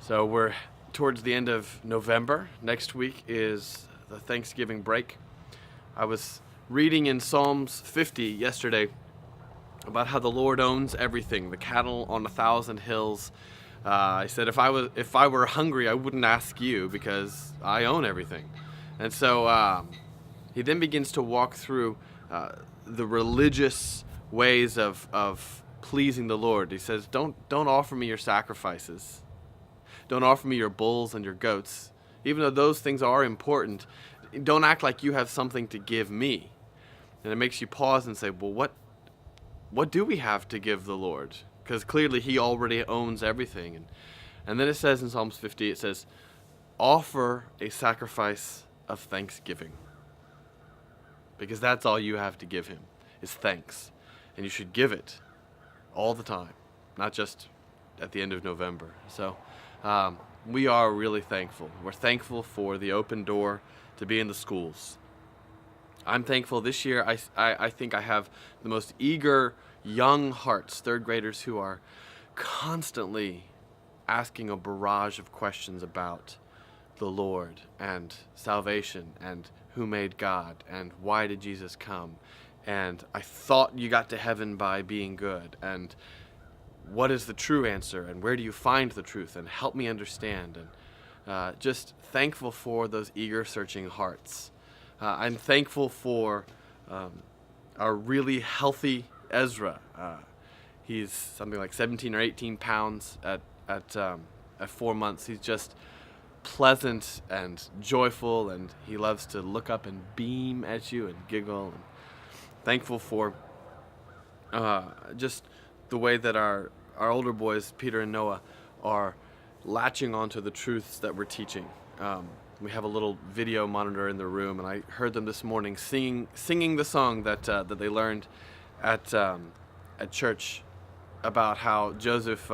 So we're towards the end of November. Next week is the Thanksgiving break. I was reading in Psalms 50 yesterday about how the Lord owns everything, the cattle on 1,000 hills. I said if I were hungry, I wouldn't ask you because I own everything. And so he then begins to walk through the religious ways of pleasing the Lord. He says, don't offer me your sacrifices. Don't offer me your bulls and your goats. Even though those things are important, don't act like you have something to give me. And it makes you pause and say, well, what do we have to give the Lord? Because clearly he already owns everything. And then it says in Psalms 50, it says, offer a sacrifice of thanksgiving. Because that's all you have to give him, is thanks. And you should give it all the time, not just at the end of November. So we are really thankful. We're thankful for the open door to be in the schools. I'm thankful this year. I think I have the most eager young hearts, third graders, who are constantly asking a barrage of questions about the Lord and salvation and who made God and why did Jesus come, and I thought you got to heaven by being good, and what is the true answer, and where do you find the truth, and help me understand. And just thankful for those eager searching hearts. I'm thankful for our really healthy Ezra. He's something like 17 or 18 pounds at 4 months. He's just pleasant and joyful, and he loves to look up and beam at you and giggle. And thankful for just the way that our older boys, Peter and Noah, are latching onto the truths that we're teaching. We have a little video monitor in the room, and I heard them this morning singing the song that they learned at church about how Joseph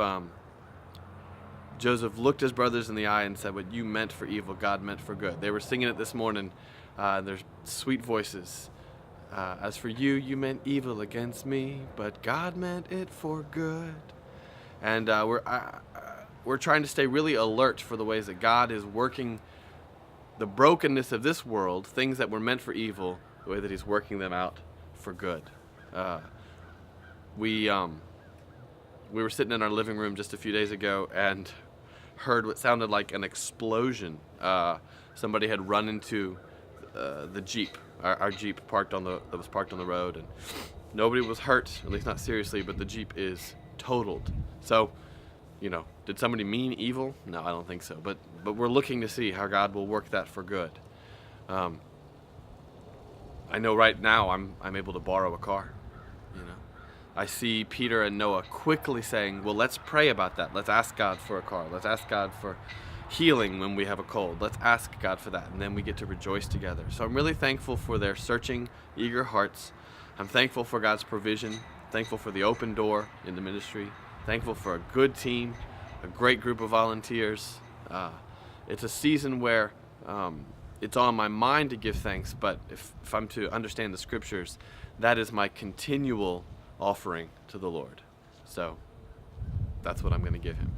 looked his brothers in the eye and said, what you meant for evil, God meant for good. They were singing it this morning. Their sweet voices. As for you, you meant evil against me, but God meant it for good. And we're trying to stay really alert for the ways that God is working the brokenness of this world, things that were meant for evil, the way that he's working them out for good. We were sitting in our living room just a few days ago and heard what sounded like an explosion. Somebody had run into the Jeep, our Jeep that was parked on the road, and nobody was hurt, at least not seriously, but the Jeep is totaled. So, did somebody mean evil? No, I don't think so. But we're looking to see how God will work that for good. I know right now I'm able to borrow a car. I see Peter and Noah quickly saying, well, let's pray about that. Let's ask God for a car. Let's ask God for healing when we have a cold. Let's ask God for that. And then we get to rejoice together. So I'm really thankful for their searching, eager hearts. I'm thankful for God's provision. Thankful for the open door in the ministry. Thankful for a good team, a great group of volunteers. It's a season where it's on my mind to give thanks, but if I'm to understand the scriptures, that is my continual offering to the Lord. So that's what I'm going to give him.